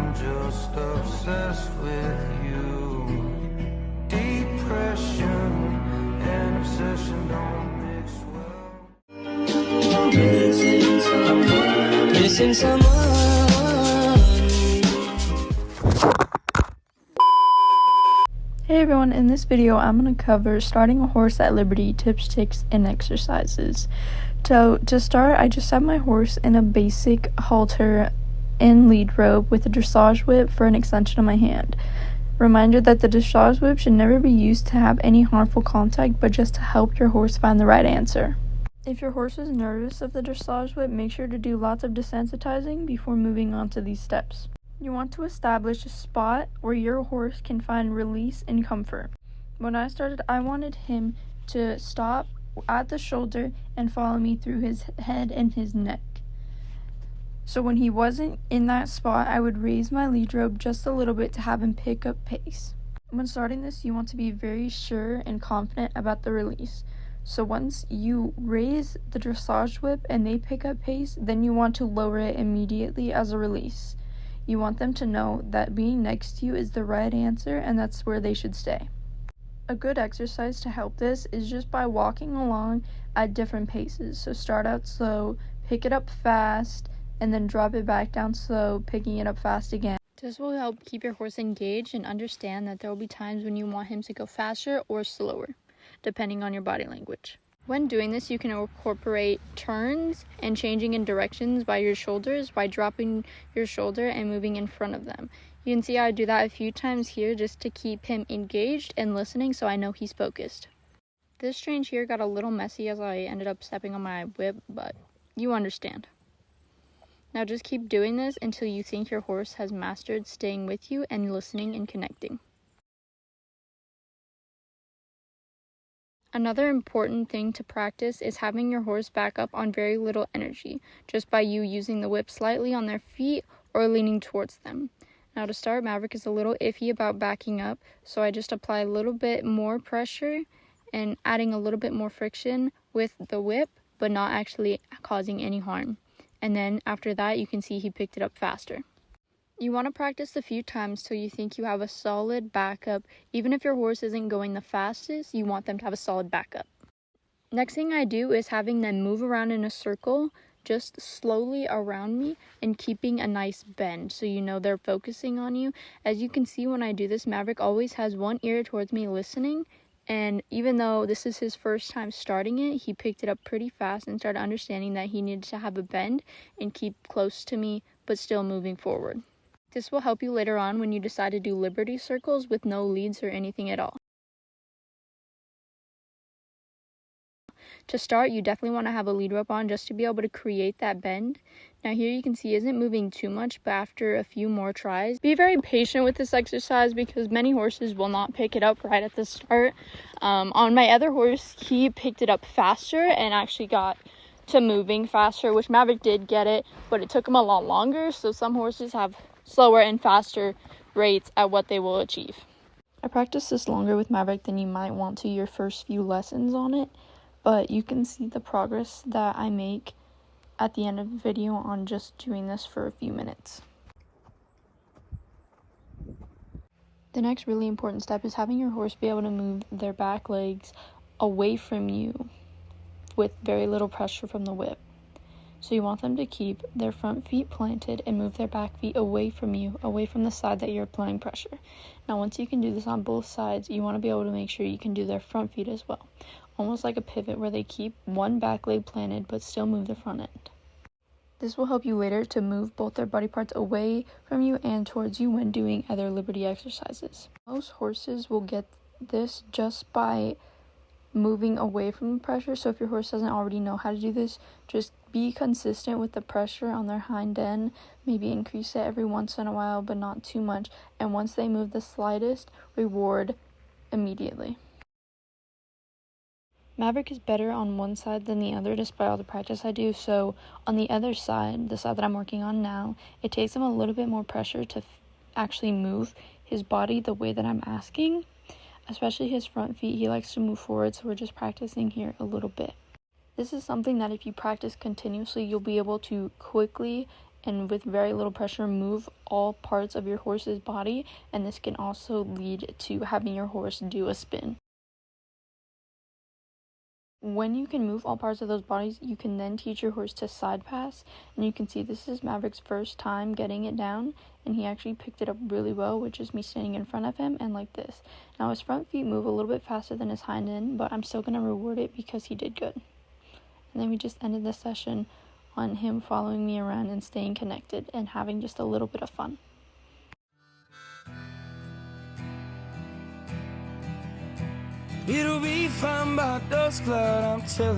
I'm just obsessed with you. Depression and obsession don't mix well. Missing someone. Hey everyone, in this video I'm going to cover starting a horse at Liberty, tips, tricks, and exercises. So to start, I just set my horse in a basic halter and lead rope with a dressage whip for an extension of my hand. Reminder that the dressage whip should never be used to have any harmful contact, but just to help your horse find the right answer. If your horse is nervous of the dressage whip, make sure to do lots of desensitizing before moving on to these steps. You want to establish a spot where your horse can find release and comfort. When I started, I wanted him to stop at the shoulder and follow me through his head and his neck. So when he wasn't in that spot, I would raise my lead rope just a little bit to have him pick up pace. When starting this, you want to be very sure and confident about the release. So once you raise the dressage whip and they pick up pace, then you want to lower it immediately as a release. You want them to know that being next to you is the right answer and that's where they should stay. A good exercise to help this is just by walking along at different paces. So start out slow, pick it up fast, and then drop it back down slow, picking it up fast again. This will help keep your horse engaged and understand that there will be times when you want him to go faster or slower, depending on your body language. When doing this, you can incorporate turns and changing in directions by your shoulders by dropping your shoulder and moving in front of them. You can see I do that a few times here just to keep him engaged and listening so I know he's focused. This change here got a little messy as I ended up stepping on my whip, but you understand. Now just keep doing this until you think your horse has mastered staying with you and listening and connecting. Another important thing to practice is having your horse back up on very little energy, just by you using the whip slightly on their feet or leaning towards them. Now to start, Maverick is a little iffy about backing up, so I just apply a little bit more pressure and adding a little bit more friction with the whip, but not actually causing any harm. And then after that, you can see he picked it up faster. You want to practice a few times till you think you have a solid backup. Even if your horse isn't going the fastest, you want them to have a solid backup. Next thing I do is having them move around in a circle, just slowly around me and keeping a nice bend so you know they're focusing on you. As you can see when I do this, Maverick always has one ear towards me listening, and even though this is his first time starting it, he picked it up pretty fast and started understanding that he needed to have a bend and keep close to me but still moving forward. This will help you later on when you decide to do Liberty circles with no leads or anything at all. To start, you definitely want to have a lead rope on just to be able to create that bend. Now here you can see he isn't moving too much, but after a few more tries, be very patient with this exercise because many horses will not pick it up right at the start. On my other horse, he picked it up faster and actually got to moving faster, which Maverick did get it, but it took him a lot longer. So some horses have slower and faster rates at what they will achieve. I practiced this longer with Maverick than you might want to your first few lessons on it, but you can see the progress that I make at the end of the video on just doing this for a few minutes. The next really important step is having your horse be able to move their back legs away from you with very little pressure from the whip. So you want them to keep their front feet planted and move their back feet away from you, away from the side that you're applying pressure. Now once you can do this on both sides, you want to be able to make sure you can do their front feet as well. Almost like a pivot where they keep one back leg planted but still move the front end. This will help you later to move both their body parts away from you and towards you when doing other Liberty exercises. Most horses will get this just by moving away from the pressure, so if your horse doesn't already know how to do this, just be consistent with the pressure on their hind end. Maybe increase it every once in a while, but not too much, and once they move the slightest, reward immediately. Maverick is better on one side than the other despite all the practice I do, so on the other side, the side that I'm working on now, it takes him a little bit more pressure to actually move his body the way that I'm asking. Especially his front feet, he likes to move forward, so we're just practicing here a little bit. This is something that if you practice continuously, you'll be able to quickly and with very little pressure move all parts of your horse's body, and this can also lead to having your horse do a spin. When you can move all parts of those bodies, you can then teach your horse to side pass, and you can see this is Maverick's first time getting it down, and he actually picked it up really well with just me standing in front of him and like this. Now his front feet move a little bit faster than his hind end, but I'm still going to reward it because he did good. And then we just ended the session on him following me around and staying connected and having just a little bit of fun. It'll be fine by dusk, cloud, I'm telling